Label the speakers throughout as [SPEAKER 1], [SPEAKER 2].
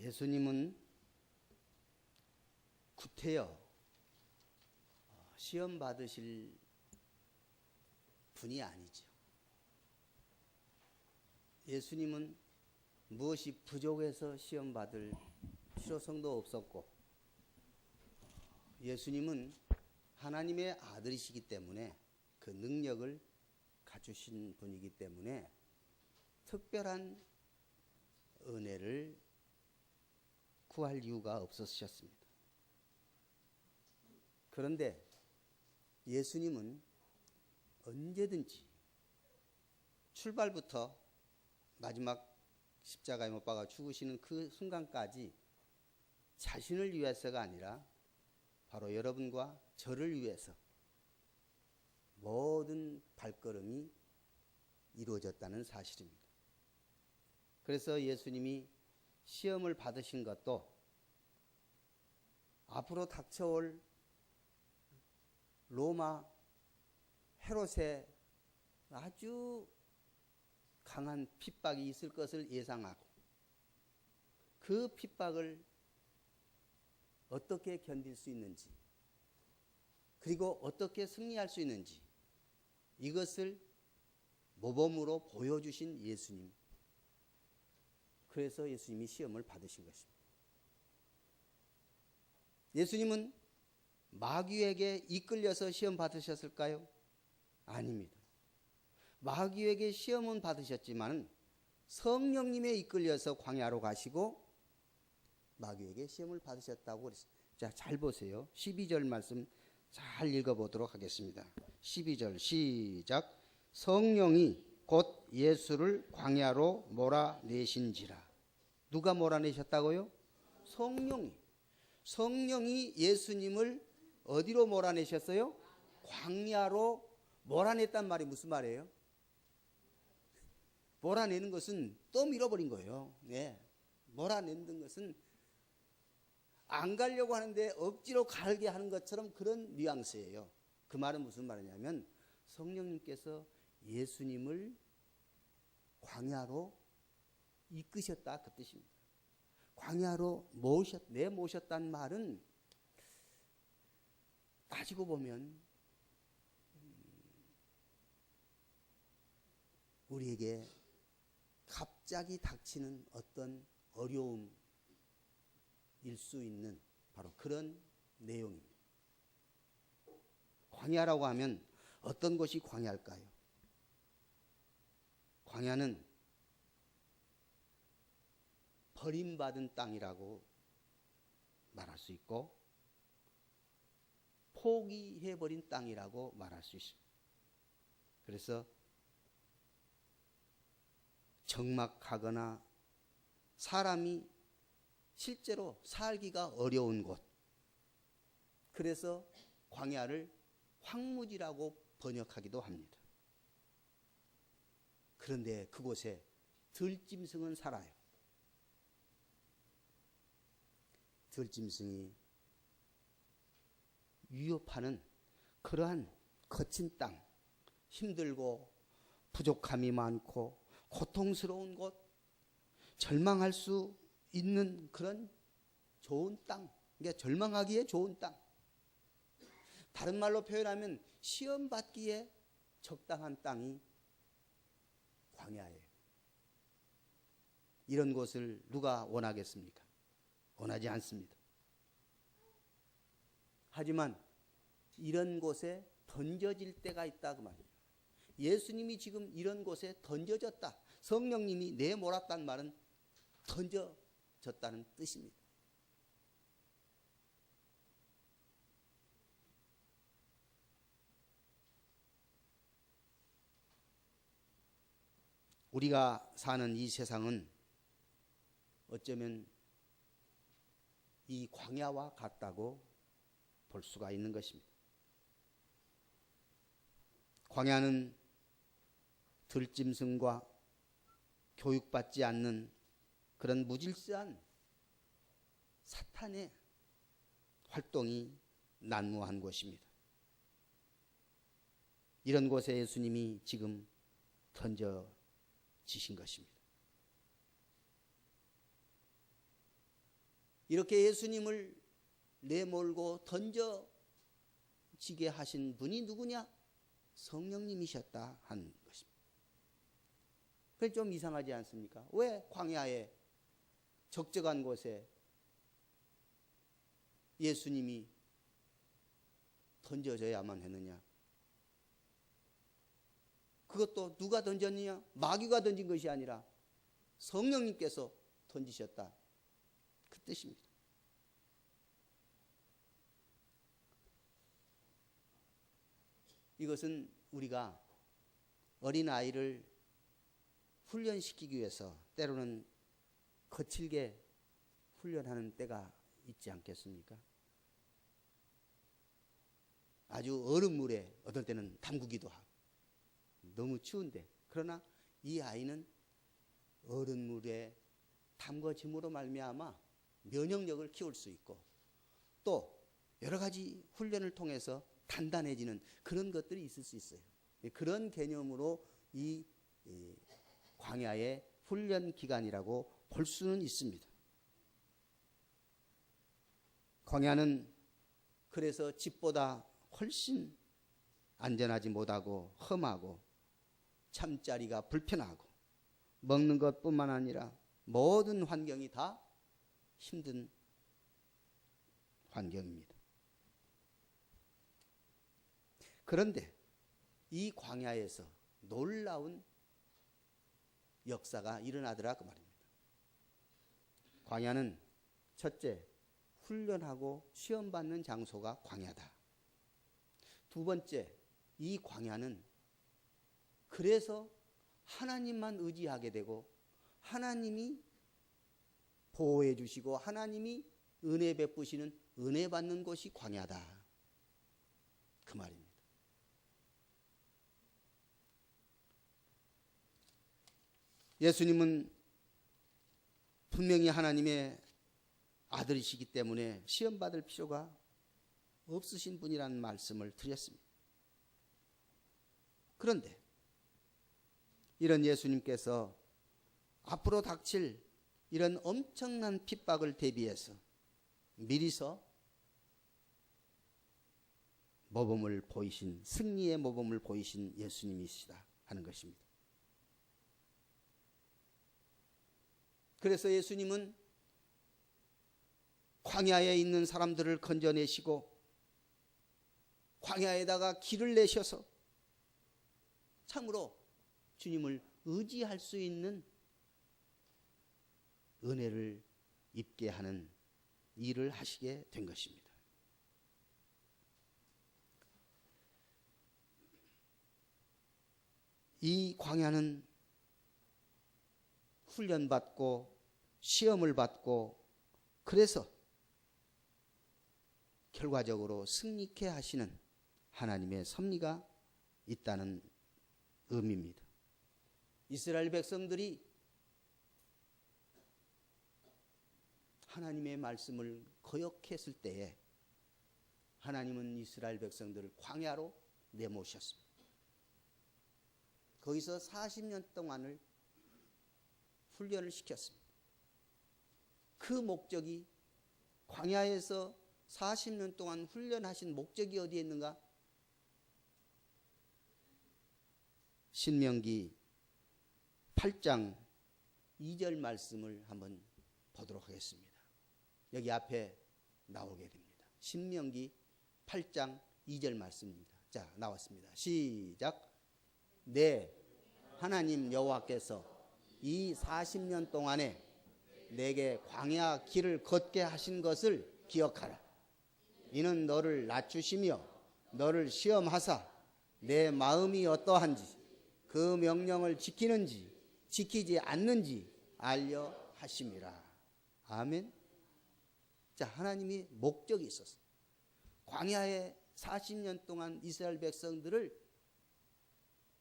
[SPEAKER 1] 예수님은 구태여 시험 받으실 분이 아니죠. 예수님은 무엇이 부족해서 시험 받을 필요성도 없었고, 예수님은 하나님의 아들이시기 때문에 그 능력을 가주신 분이기 때문에 특별한 은혜를 구할 이유가 없으셨습니다. 그런데 예수님은 언제든지 출발부터 마지막 십자가에 못 박아 죽으시는 그 순간까지 자신을 위해서가 아니라 바로 여러분과 저를 위해서 모든 발걸음이 이루어졌다는 사실입니다. 그래서 예수님이 시험을 받으신 것도 앞으로 닥쳐올 로마 헤롯의 아주 강한 핍박이 있을 것을 예상하고 그 핍박을 어떻게 견딜 수 있는지, 그리고 어떻게 승리할 수 있는지, 이것을 모범으로 보여주신 예수님. 그래서 예수님이 시험을 받으신 것입니다. 예수님은 마귀에게 이끌려서 시험 받으셨을까요? 아닙니다. 마귀에게 시험은 받으셨지만 성령님에 이끌려서 광야로 가시고 마귀에게 시험을 받으셨다고 그랬어요. 자, 잘 보세요. 12절 말씀 잘 읽어보도록 하겠습니다. 12절 시작. 성령이 곧 예수를 광야로 몰아내신지라. 누가 몰아내셨다고요? 성령이 예수님을 어디로 몰아내셨어요? 광야로 몰아냈단 말이 무슨 말이에요? 몰아내는 것은 또 밀어버린 거예요. 네. 몰아내는 것은 안 가려고 하는데 억지로 가게 하는 것처럼 그런 뉘앙스예요. 그 말은 무슨 말이냐면 성령님께서 예수님을 광야로 이끄셨다, 그 뜻입니다. 광야로 내모셨다는 말은 따지고 보면 우리에게 갑자기 닥치는 어떤 어려움일 수 있는 바로 그런 내용입니다. 광야라고 하면 어떤 곳이 광야일까요? 광야는 버림받은 땅이라고 말할 수 있고 포기해버린 땅이라고 말할 수 있습니다. 그래서 적막하거나 사람이 실제로 살기가 어려운 곳, 그래서 광야를 황무지라고 번역하기도 합니다. 그런데 그곳에 들짐승은 살아요. 들짐승이 위협하는 그러한 거친 땅, 힘들고 부족함이 많고 고통스러운 곳, 절망할 수 있는 그런 좋은 땅, 그러니까 절망하기에 좋은 땅, 다른 말로 표현하면 시험 받기에 적당한 땅이 광야예요. 이런 곳을 누가 원하겠습니까? 원하지 않습니다. 하지만 이런 곳에 던져질 때가 있다 그 말이에요. 예수님이 지금 이런 곳에 던져졌다, 성령님이 내몰았다는 말은 던져졌다는 뜻입니다. 우리가 사는 이 세상은 어쩌면 이 광야와 같다고 볼 수가 있는 것입니다. 광야는 들짐승과 교육받지 않는 그런 무질서한 사탄의 활동이 난무한 곳입니다. 이런 곳에 예수님이 지금 던져지신 것입니다. 이렇게 예수님을 내몰고 던져지게 하신 분이 누구냐? 성령님이셨다 하는 것입니다. 그게 좀 이상하지 않습니까? 왜 광야에 적적한 곳에 예수님이 던져져야만 했느냐? 그것도 누가 던졌느냐? 마귀가 던진 것이 아니라 성령님께서 던지셨다. 그 뜻입니다. 이것은 우리가 어린아이를 훈련시키기 위해서 때로는 거칠게 훈련하는 때가 있지 않겠습니까? 아주 얼음물에 어떨 때는 담그기도 하고 너무 추운데, 그러나 이 아이는 얼음물에 담궈짐으로 말미암아 면역력을 키울 수 있고 또 여러 가지 훈련을 통해서 단단해지는 그런 것들이 있을 수 있어요. 그런 개념으로 이 광야의 훈련 기간이라고 볼 수는 있습니다. 광야는 그래서 집보다 훨씬 안전하지 못하고 험하고 잠자리가 불편하고 먹는 것뿐만 아니라 모든 환경이 다 힘든 환경입니다. 그런데 이 광야에서 놀라운 역사가 일어나더라 그 말입니다. 광야는 첫째, 훈련하고 시험받는 장소가 광야다. 두 번째, 이 광야는 그래서 하나님만 의지하게 되고 하나님이 보호해 주시고 하나님이 은혜 베푸시는 은혜 받는 곳이 광야다. 그 말입니다. 예수님은 분명히 하나님의 아들이시기 때문에 시험받을 필요가 없으신 분이라는 말씀을 드렸습니다. 그런데 이런 예수님께서 앞으로 닥칠 이런 엄청난 핍박을 대비해서 미리서 모범을 보이신, 승리의 모범을 보이신 예수님이시다 하는 것입니다. 그래서 예수님은 광야에 있는 사람들을 건져내시고 광야에다가 길을 내셔서 참으로 주님을 의지할 수 있는 은혜를 입게 하는 일을 하시게 된 것입니다. 이 광야는 훈련받고 시험을 받고 그래서 결과적으로 승리케 하시는 하나님의 섭리가 있다는 의미입니다. 이스라엘 백성들이 하나님의 말씀을 거역했을 때에 하나님은 이스라엘 백성들을 광야로 내모셨습니다. 거기서 40년 동안을 훈련을 시켰습니다. 그 목적이 광야에서 40년 동안 훈련하신 목적이 어디에 있는가? 신명기 8장 2절 말씀을 한번 보도록 하겠습니다. 여기 앞에 나오게 됩니다. 신명기 8장 2절 말씀입니다. 자, 나왔습니다. 시작. 네, 하나님 여호와께서 이 40년 동안에 내게 광야 길을 걷게 하신 것을 기억하라. 이는 너를 낮추시며 너를 시험하사 내 마음이 어떠한지 그 명령을 지키는지 지키지 않는지 알려 하심이라. 아멘. 자, 하나님이 목적이 있었어요. 광야에 40년 동안 이스라엘 백성들을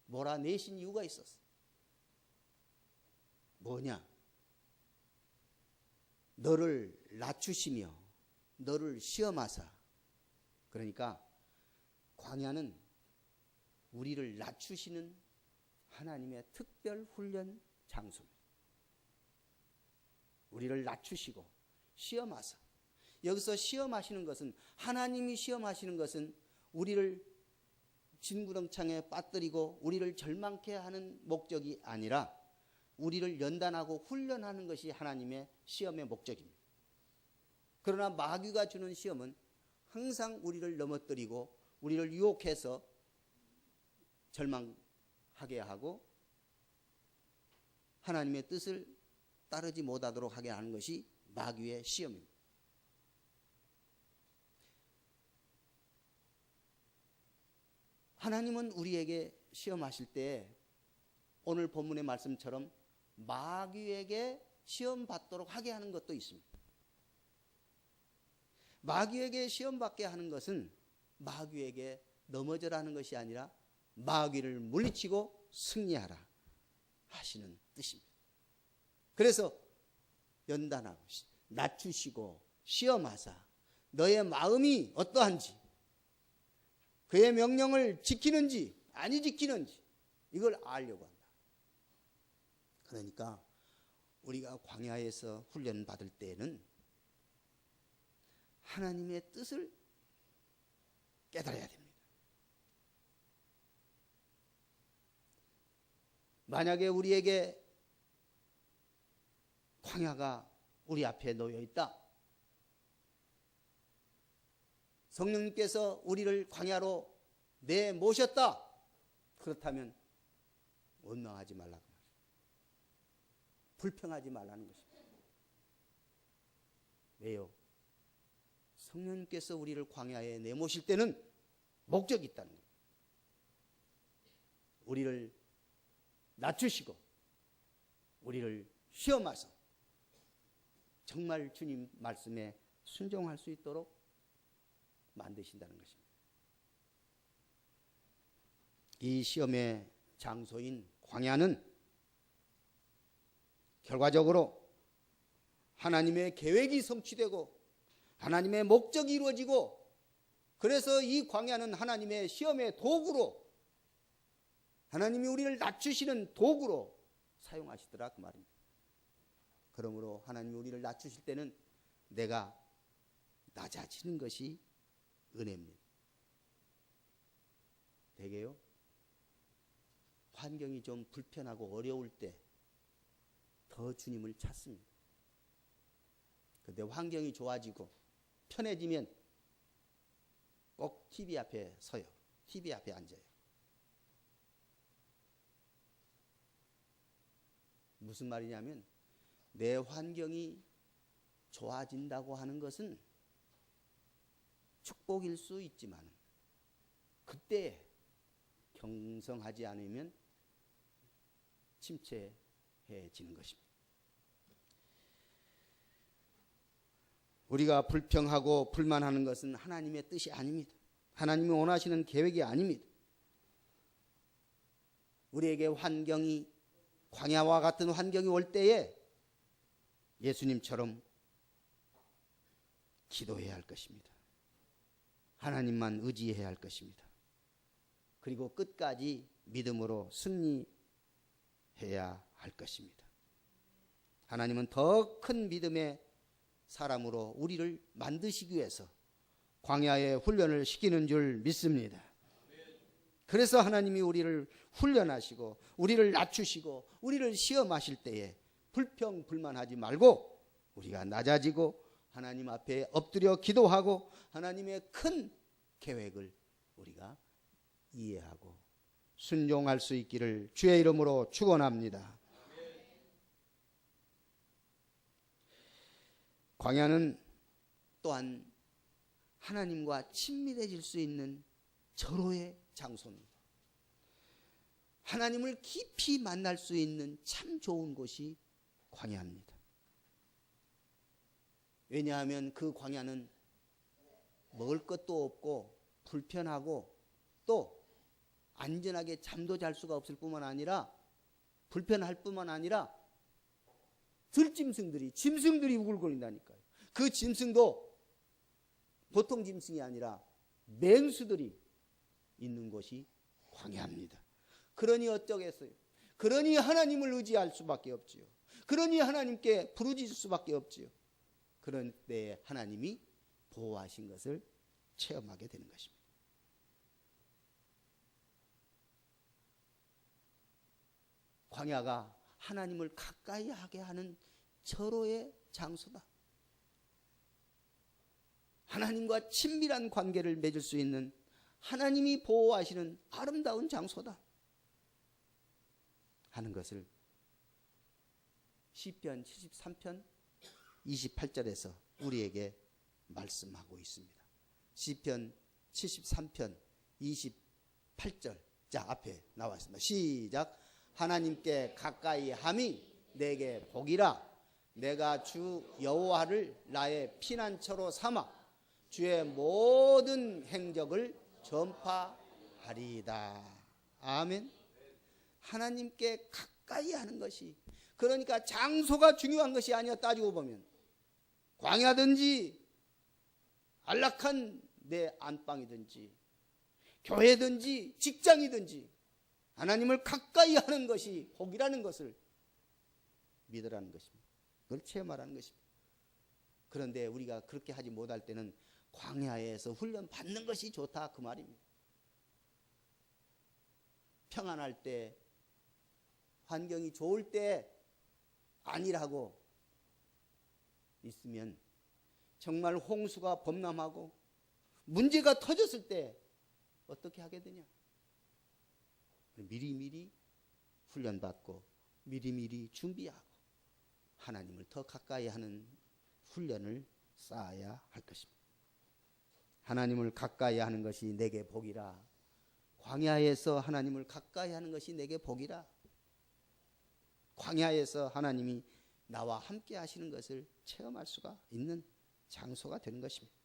[SPEAKER 1] 몰아내신 이유가 있었어요. 뭐냐? 너를 낮추시며 너를 시험하사. 그러니까 광야는 우리를 낮추시는 하나님의 특별 훈련 장소입니다. 우리를 낮추시고 시험하사. 여기서 시험하시는 것은, 하나님이 시험하시는 것은 우리를 진구렁창에 빠뜨리고 우리를 절망케 하는 목적이 아니라 우리를 연단하고 훈련하는 것이 하나님의 시험의 목적입니다. 그러나 마귀가 주는 시험은 항상 우리를 넘어뜨리고 우리를 유혹해서 절망하게 하고 하나님의 뜻을 따르지 못하도록 하게 하는 것이 마귀의 시험입니다. 하나님은 우리에게 시험하실 때 오늘 본문의 말씀처럼 마귀에게 시험받도록 하게 하는 것도 있습니다. 마귀에게 시험받게 하는 것은 마귀에게 넘어져라는 것이 아니라 마귀를 물리치고 승리하라 하시는 뜻입니다. 그래서 연단하고 낮추시고 시험하사 너의 마음이 어떠한지, 그의 명령을 지키는지 아니 지키는지 이걸 알려고 한다. 그러니까 우리가 광야에서 훈련 받을 때에는 하나님의 뜻을 깨달아야 됩니다. 만약에 우리에게 광야가 우리 앞에 놓여 있다. 성령님께서 우리를 광야로 내모셨다. 그렇다면 원망하지 말라고 말이에요. 불평하지 말라는 것입니다. 왜요? 성령님께서 우리를 광야에 내모실 때는 목적이 있다는 거예요. 우리를 낮추시고 우리를 시험하셔 정말 주님 말씀에 순종할 수 있도록 만드신다는 것입니다. 이 시험의 장소인 광야는 결과적으로 하나님의 계획이 성취되고 하나님의 목적이 이루어지고, 그래서 이 광야는 하나님의 시험의 도구로, 하나님이 우리를 낮추시는 도구로 사용하시더라 그 말입니다. 그러므로 하나님이 우리를 낮추실 때는 내가 낮아지는 것이 은혜입니다. 되게요, 환경이 좀 불편하고 어려울 때 더 주님을 찾습니다. 그런데 환경이 좋아지고 편해지면 꼭 TV 앞에 서요. TV 앞에 앉아요. 무슨 말이냐면 내 환경이 좋아진다고 하는 것은 축복일 수 있지만 그때 경성하지 않으면 침체해지는 것입니다. 우리가 불평하고 불만하는 것은 하나님의 뜻이 아닙니다. 하나님이 원하시는 계획이 아닙니다. 우리에게 환경이, 광야와 같은 환경이 올 때에 예수님처럼 기도해야 할 것입니다. 하나님만 의지해야 할 것입니다. 그리고 끝까지 믿음으로 승리해야 할 것입니다. 하나님은 더 큰 믿음의 사람으로 우리를 만드시기 위해서 광야에 훈련을 시키는 줄 믿습니다. 그래서 하나님이 우리를 훈련하시고 우리를 낮추시고 우리를 시험하실 때에 불평불만하지 말고 우리가 낮아지고 하나님 앞에 엎드려 기도하고 하나님의 큰 계획을 우리가 이해하고 순종할 수 있기를 주의 이름으로 축원합니다. 광야는 또한 하나님과 친밀해질 수 있는 절호의 장소입니다. 하나님을 깊이 만날 수 있는 참 좋은 곳이 광야입니다. 왜냐하면 그 광야는 먹을 것도 없고 불편하고 또 안전하게 잠도 잘 수가 없을 뿐만 아니라 불편할 뿐만 아니라 들짐승들이, 짐승들이 우글거린다니까요. 그 짐승도 보통 짐승이 아니라 맹수들이 있는 곳이 광야입니다. 그러니 어쩌겠어요? 그러니 하나님을 의지할 수밖에 없지요. 그러니 하나님께 부르짖을 수밖에 없지요. 그런 때에 하나님이 보호하신 것을 체험하게 되는 것입니다. 광야가 하나님을 가까이 하게 하는 절호의 장소다. 하나님과 친밀한 관계를 맺을 수 있는 하나님이 보호하시는 아름다운 장소다 하는 것을 시편 73편 28절에서 우리에게 말씀하고 있습니다. 시편 73편 28절, 자 앞에 나와 있습니다. 시작. 하나님께 가까이 함이 내게 복이라. 내가 주 여호와를 나의 피난처로 삼아 주의 모든 행적을 전파하리이다. 아멘. 하나님께 가까이 하는 것이, 그러니까 장소가 중요한 것이 아니야. 따지고 보면 광야든지 안락한 내 안방이든지 교회든지 직장이든지 하나님을 가까이 하는 것이 복이라는 것을 믿으라는 것입니다. 그걸 체험하라는 것입니다. 그런데 우리가 그렇게 하지 못할 때는 광야에서 훈련 받는 것이 좋다 그 말입니다. 평안할 때, 환경이 좋을 때 아니라고 있으면 정말 홍수가 범람하고 문제가 터졌을 때 어떻게 하게 되냐? 미리미리 훈련받고 미리미리 준비하고 하나님을 더 가까이 하는 훈련을 쌓아야 할 것입니다. 하나님을 가까이 하는 것이 내게 복이라. 광야에서 하나님을 가까이 하는 것이 내게 복이라. 광야에서 하나님이 나와 함께 하시는 것을 체험할 수가 있는 장소가 되는 것입니다.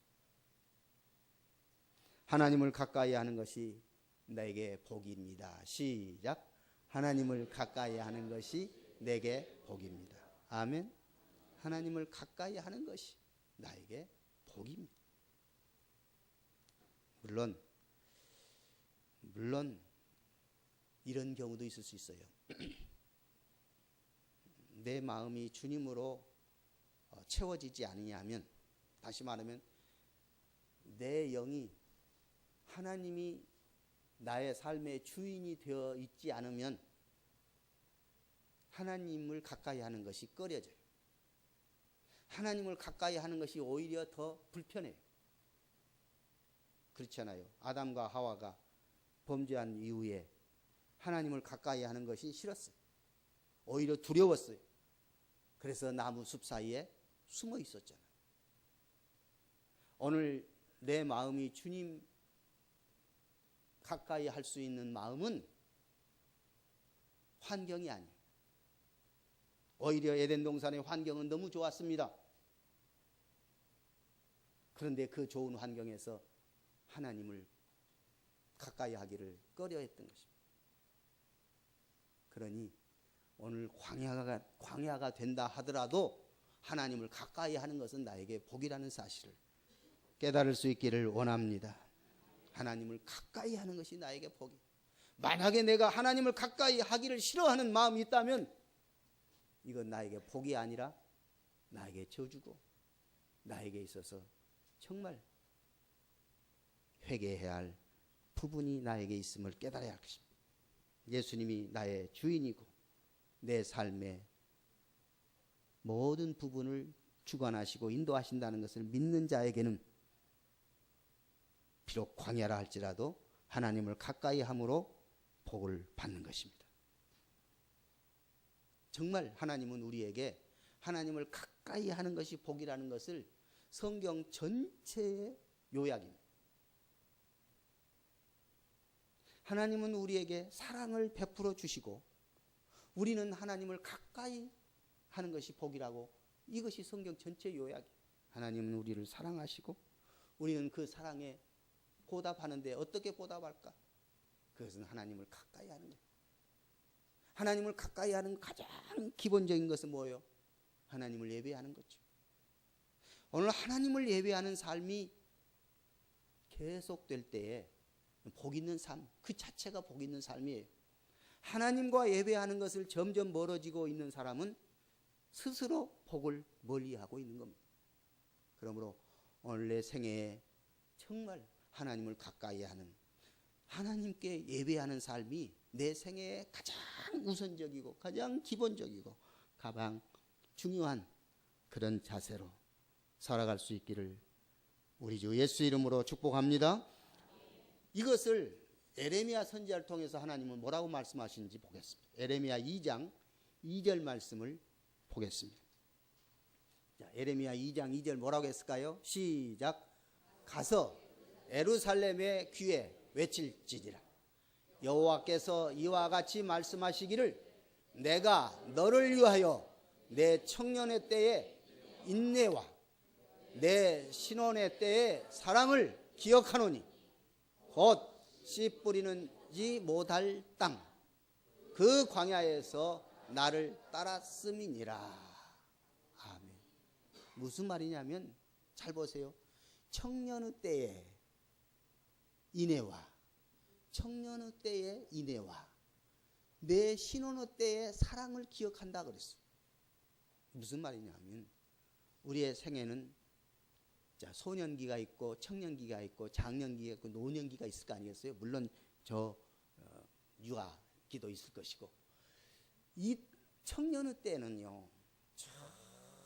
[SPEAKER 1] 하나님을 가까이 하는 것이 내게 복입니다. 시작. 하나님을 가까이 하는 것이 내게 복입니다. 아멘. 하나님을 가까이 하는 것이 나에게 복입니다. 물론 이런 경우도 있을 수 있어요. 내 마음이 주님으로 채워지지 않느냐면, 다시 말하면 내 영이 하나님이 나의 삶의 주인이 되어 있지 않으면 하나님을 가까이 하는 것이 꺼려져요. 하나님을 가까이 하는 것이 오히려 더 불편해요. 그렇잖아요. 아담과 하와가 범죄한 이후에 하나님을 가까이 하는 것이 싫었어요. 오히려 두려웠어요. 그래서 나무 숲 사이에 숨어 있었잖아요. 오늘 내 마음이 주님 가까이 할 수 있는 마음은 환경이 아니에요. 오히려 에덴 동산의 환경은 너무 좋았습니다. 그런데 그 좋은 환경에서 하나님을 가까이 하기를 꺼려했던 것입니다. 그러니 오늘 광야가 된다 하더라도 하나님을 가까이 하는 것은 나에게 복이라는 사실을 깨달을 수 있기를 원합니다. 하나님을 가까이 하는 것이 나에게 복이. 만약에 내가 하나님을 가까이 하기를 싫어하는 마음이 있다면 이건 나에게 복이 아니라 나에게 저주고 나에게 있어서 정말 회개해야 할 부분이 나에게 있음을 깨달아야 할 것입니다. 예수님이 나의 주인이고 내 삶의 모든 부분을 주관하시고 인도하신다는 것을 믿는 자에게는 비록 광야라 할지라도 하나님을 가까이 함으로 복을 받는 것입니다. 정말 하나님은 우리에게 하나님을 가까이 하는 것이 복이라는 것을 성경 전체의 요약입니다. 하나님은 우리에게 사랑을 베풀어 주시고 우리는 하나님을 가까이 하는 것이 복이라고, 이것이 성경 전체 요약이에요. 하나님은 우리를 사랑하시고 우리는 그 사랑에 보답하는데 어떻게 보답할까? 그것은 하나님을 가까이 하는 거예요. 하나님을 가까이 하는 가장 기본적인 것은 뭐예요? 하나님을 예배하는 거죠. 오늘 하나님을 예배하는 삶이 계속될 때에 복 있는 삶, 그 자체가 복 있는 삶이에요. 하나님과 예배하는 것을 점점 멀어지고 있는 사람은 스스로 복을 멀리하고 있는 겁니다. 그러므로 오늘 내 생애에 정말 하나님을 가까이 하는, 하나님께 예배하는 삶이 내 생애에 가장 우선적이고 가장 기본적이고 가장 중요한 그런 자세로 살아갈 수 있기를 우리 주 예수 이름으로 축복합니다. 이것을 에레미야 선지자를 통해서 하나님은 뭐라고 말씀하시는지 보겠습니다. 에레미야 2장 2절 말씀을 보겠습니다. 자, 에레미야 2장 2절 뭐라고 했을까요? 시작. 가서 예루살렘의 귀에 외칠지니라. 여호와께서 이와 같이 말씀하시기를 내가 너를 위하여 내 청년의 때의 인내와 내 신혼의 때의 사랑을 기억하노니 곧 씨 뿌리는지 못할 땅 그 광야에서 나를 따랐음이니라. 아멘. 무슨 말이냐면 잘 보세요. 청년의 때의 인애와 청년의 때의 인애와 내 신혼의 때의 사랑을 기억한다 그랬어요. 무슨 말이냐면 우리의 생애는 자, 소년기가 있고 청년기가 있고 장년기가 있고 노년기가 있을 거 아니겠어요? 물론 유아기도 있을 것이고 이 청년의 때는요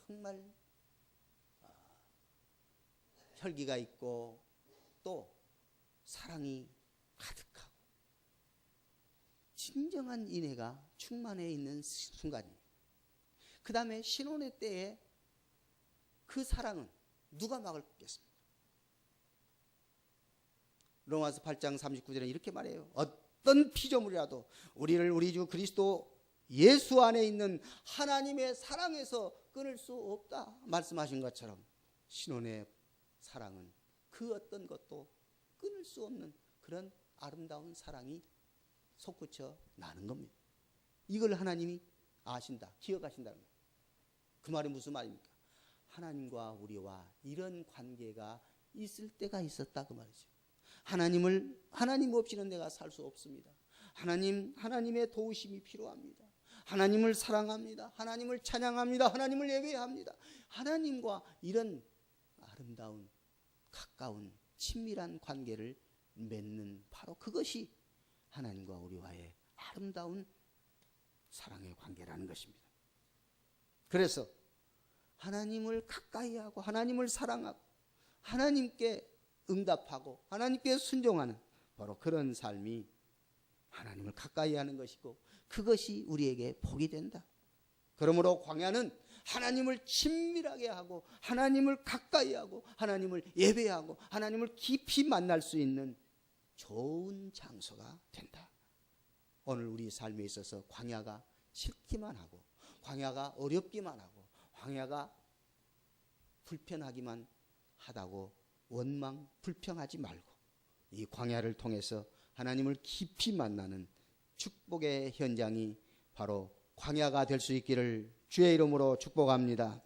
[SPEAKER 1] 정말 혈기가 있고 또 사랑이 가득하고 진정한 인애가 충만해 있는 순간입니다. 그 다음에 신혼의 때에 그 사랑은 누가 막을겠습니까? 로마서 8장 39절에 이렇게 말해요. 어떤 피조물이라도 우리를 우리 주 그리스도 예수 안에 있는 하나님의 사랑에서 끊을 수 없다 말씀하신 것처럼 신혼의 사랑은 그 어떤 것도 끊을 수 없는 그런 아름다운 사랑이 솟구쳐 나는 겁니다. 이걸 하나님이 아신다, 기억하신다는 거예요. 그 말이 무슨 말입니까? 하나님과 우리와 이런 관계가 있을 때가 있었다 그 말이죠. 하나님 없이는 내가 살 수 없습니다. 하나님의 도우심이 필요합니다. 하나님을 사랑합니다. 하나님을 찬양합니다. 하나님을 예배합니다. 하나님과 이런 아름다운 가까운 친밀한 관계를 맺는 바로 그것이 하나님과 우리와의 아름다운 사랑의 관계라는 것입니다. 그래서 하나님을 가까이 하고 하나님을 사랑하고 하나님께 응답하고 하나님께 순종하는 바로 그런 삶이 하나님을 가까이 하는 것이고 그것이 우리에게 복이 된다. 그러므로 광야는 하나님을 친밀하게 하고 하나님을 가까이 하고 하나님을 예배하고 하나님을 깊이 만날 수 있는 좋은 장소가 된다. 오늘 우리 삶에 있어서 광야가 싫기만 하고 광야가 어렵기만 하고 광야가 불편하기만 하다고 원망 불평하지 말고 이 광야를 통해서 하나님을 깊이 만나는 축복의 현장이 바로 광야가 될 수 있기를 주의 이름으로 축복합니다.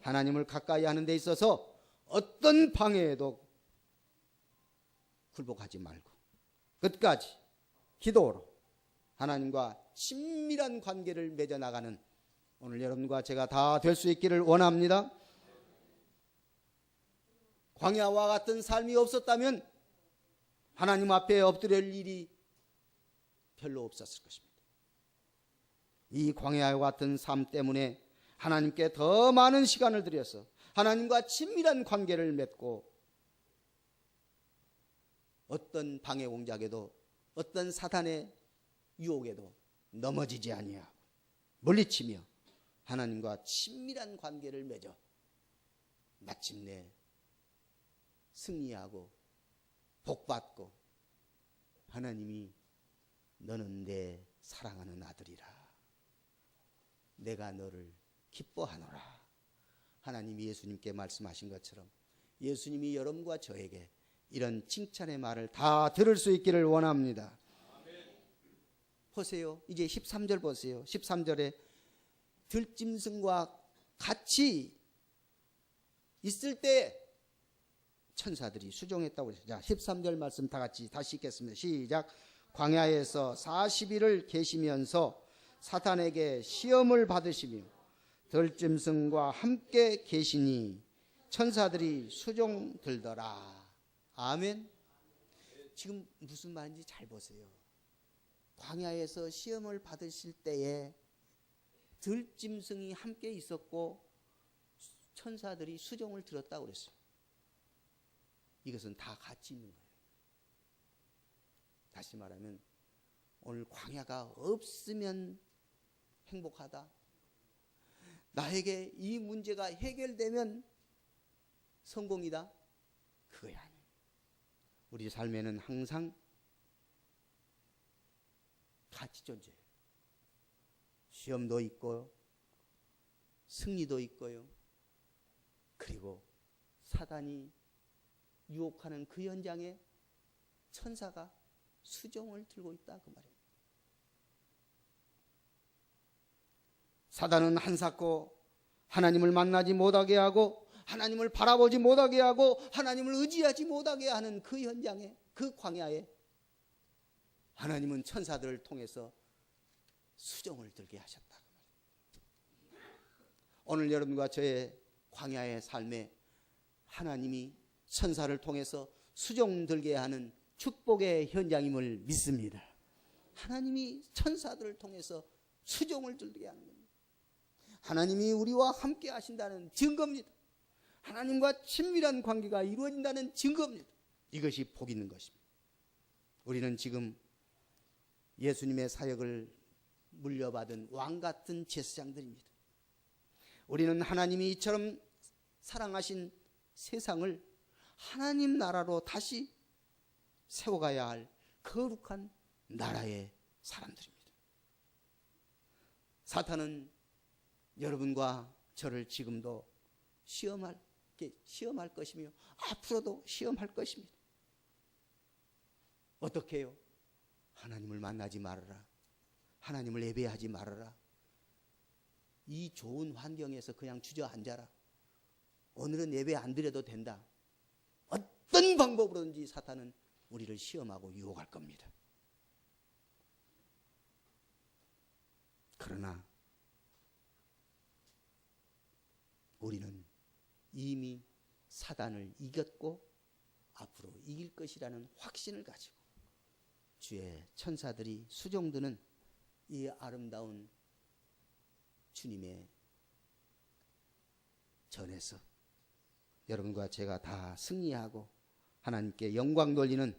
[SPEAKER 1] 하나님을 가까이 하는 데 있어서 어떤 방해에도 굴복하지 말고 끝까지 기도로 하나님과 친밀한 관계를 맺어나가는 오늘 여러분과 제가 다 될 수 있기를 원합니다. 광야와 같은 삶이 없었다면 하나님 앞에 엎드릴 일이 별로 없었을 것입니다. 이 광야와 같은 삶 때문에 하나님께 더 많은 시간을 들여서 하나님과 친밀한 관계를 맺고 어떤 방해 공작에도 어떤 사탄의 유혹에도 넘어지지 아니하고 물리치며 하나님과 친밀한 관계를 맺어 마침내 승리하고 복받고 하나님이 너는 내 사랑하는 아들이라 내가 너를 기뻐하노라 하나님이 예수님께 말씀하신 것처럼 예수님이 여러분과 저에게 이런 칭찬의 말을 다 들을 수 있기를 원합니다. 보세요. 이제 13절 보세요. 13절에 들짐승과 같이 있을 때 천사들이 수종했다고 그랬어요. 자, 13절 말씀 다 같이 다시 읽겠습니다. 시작. 광야에서 40일을 계시면서 사탄에게 시험을 받으시며 들짐승과 함께 계시니 천사들이 수종 들더라. 아멘. 지금 무슨 말인지 잘 보세요. 광야에서 시험을 받으실 때에 들짐승이 함께 있었고 천사들이 수종을 들었다고 그랬어요. 이것은 다 같이 있는 거예요. 다시 말하면 오늘 광야가 없으면 행복하다. 나에게 이 문제가 해결되면 성공이다. 그거야 아니에요. 우리 삶에는 항상 같이 존재해요. 시험도 있고 승리도 있고요. 그리고 사단이 유혹하는 그 현장에 천사가 수종을 들고 있다 그 말이에요. 사단은 한사코 하나님을 만나지 못하게 하고 하나님을 바라보지 못하게 하고 하나님을 의지하지 못하게 하는 그 현장에, 그 광야에 하나님은 천사들을 통해서 수종을 들게 하셨다. 오늘 여러분과 저의 광야의 삶에 하나님이 천사를 통해서 수종 들게 하는 축복의 현장임을 믿습니다. 하나님이 천사들을 통해서 수종을 들게 하는 겁니다. 하나님이 우리와 함께 하신다는 증거입니다. 하나님과 친밀한 관계가 이루어진다는 증거입니다. 이것이 복 있는 것입니다. 우리는 지금 예수님의 사역을 물려받은 왕같은 제사장들입니다. 우리는 하나님이 이처럼 사랑하신 세상을 하나님 나라로 다시 세워가야 할 거룩한 나라의 사람들입니다. 사탄은 여러분과 저를 지금도 시험할 것이며 앞으로도 시험할 것입니다. 어떻게 해요? 하나님을 만나지 말아라. 하나님을 예배하지 말아라. 이 좋은 환경에서 그냥 주저앉아라. 오늘은 예배 안 드려도 된다. 어떤 방법으로든지 사탄은 우리를 시험하고 유혹할 겁니다. 그러나 우리는 이미 사단을 이겼고 앞으로 이길 것이라는 확신을 가지고 주의 천사들이 수종드는 이 아름다운 주님의 전에서 여러분과 제가 다 승리하고 하나님께 영광 돌리는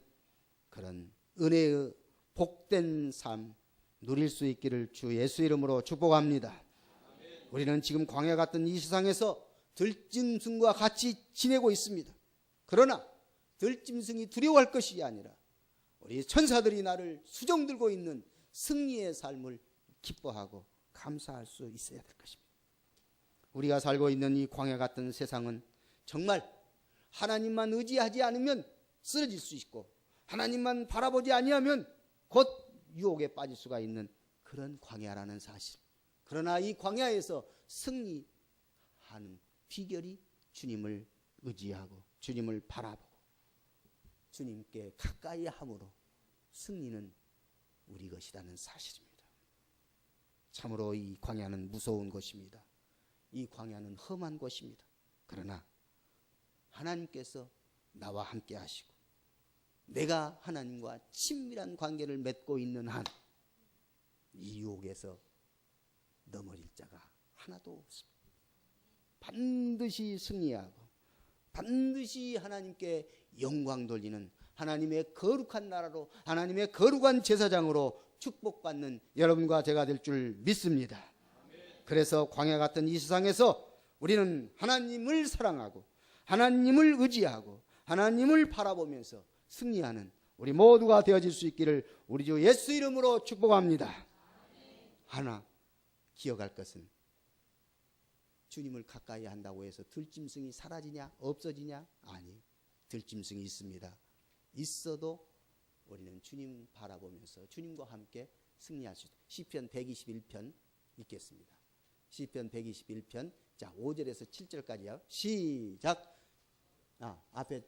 [SPEAKER 1] 그런 은혜의 복된 삶 누릴 수 있기를 주 예수 이름으로 축복합니다. 우리는 지금 광야 같은 이 세상에서 들짐승과 같이 지내고 있습니다. 그러나 들짐승이 두려워할 것이 아니라 우리 천사들이 나를 수종들고 있는 승리의 삶을 기뻐하고 감사할 수 있어야 될 것입니다. 우리가 살고 있는 이 광야 같은 세상은 정말 하나님만 의지하지 않으면 쓰러질 수 있고 하나님만 바라보지 아니하면 곧 유혹에 빠질 수가 있는 그런 광야라는 사실. 그러나 이 광야에서 승리하는 비결이 주님을 의지하고 주님을 바라보고 주님께 가까이 함으로 승리는 우리 것이라는 사실입니다. 참으로 이 광야는 무서운 곳입니다. 이 광야는 험한 곳입니다. 그러나 하나님께서 나와 함께 하시고 내가 하나님과 친밀한 관계를 맺고 있는 한 이 유혹에서 넘어질 자가 하나도 없습니다. 반드시 승리하고 반드시 하나님께 영광 돌리는 하나님의 거룩한 나라로 하나님의 거룩한 제사장으로 축복받는 여러분과 제가 될 줄 믿습니다. 그래서 광야 같은 이 세상에서 우리는 하나님을 사랑하고 하나님을 의지하고 하나님을 바라보면서 승리하는 우리 모두가 되어질 수 있기를 우리 주 예수 이름으로 축복합니다. 하나 기억할 것은 주님을 가까이 한다고 해서 들짐승이 사라지냐 없어지냐? 아니에요. 들짐승이 있습니다. 있어도 우리는 주님 바라보면서 주님과 함께 승리할 수 있어요. 시편 121편 읽겠습니다. 시편 121편 자 5절에서 7절까지요. 시작. 앞에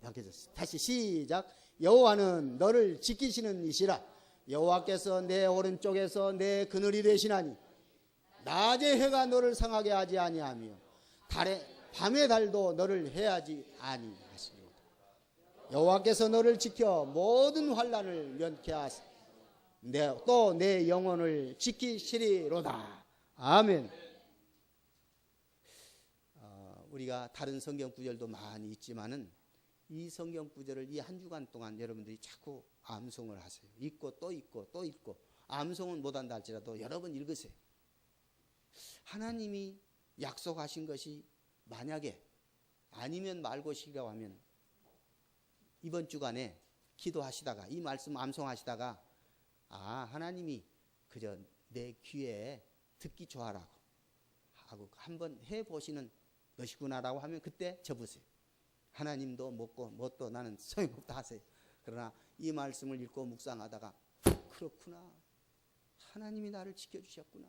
[SPEAKER 1] 바뀌어졌어요. 다시 시작. 여호와는 너를 지키시는 이시라. 여호와께서 내 오른쪽에서 내 그늘이 되시나니 낮에 해가 너를 상하게 하지 아니하며 밤의 달도 너를 해하지 아니하시리로다. 여호와께서 너를 지켜 모든 환난을 면케 하사 또 내 영혼을 지키시리로다. 아멘. 우리가 다른 성경 구절도 많이 있지만은 이 성경 구절을 이 한 주간 동안 여러분들이 자꾸 암송을 하세요. 읽고 또 읽고 또 읽고. 암송은 못한다 할지라도 여러 번 읽으세요. 하나님이 약속하신 것이 만약에 아니면 말고시라고 하면 이번 주간에 기도하시다가 이 말씀 암송하시다가 하나님이 그저 내 귀에 듣기 좋아라고 하고 한번 해보시는 것이구나라고 하면 그때 접으세요. 하나님도 먹고 뭣도 나는 소용없다 하세요. 그러나 이 말씀을 읽고 묵상하다가 그렇구나. 하나님이 나를 지켜주셨구나.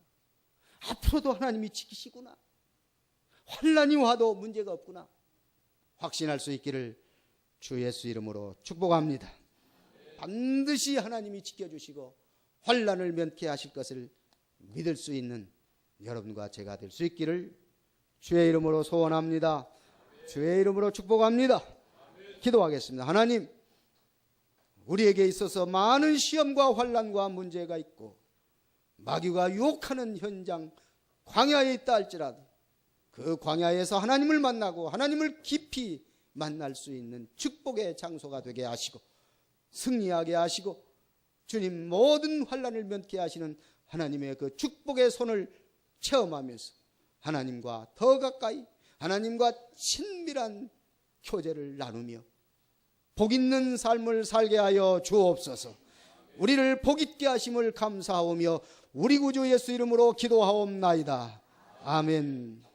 [SPEAKER 1] 앞으로도 하나님이 지키시구나. 환난이 와도 문제가 없구나. 확신할 수 있기를 주 예수 이름으로 축복합니다. 반드시 하나님이 지켜주시고 환난을 면케하실 것을 믿을 수 있는 여러분과 제가 될 수 있기를 주의 이름으로 소원합니다. 주의 이름으로 축복합니다. 기도하겠습니다. 하나님, 우리에게 있어서 많은 시험과 환난과 문제가 있고 마귀가 유혹하는 현장 광야에 있다 할지라도 그 광야에서 하나님을 만나고 하나님을 깊이 만날 수 있는 축복의 장소가 되게 하시고 승리하게 하시고 주님 모든 환난을 면케 하시는 하나님의 그 축복의 손을 체험하면서 하나님과 더 가까이 하나님과 친밀한 교제를 나누며 복 있는 삶을 살게 하여 주옵소서. 우리를 복 있게 하심을 감사하오며 우리 구주 예수 이름으로 기도하옵나이다. 아멘.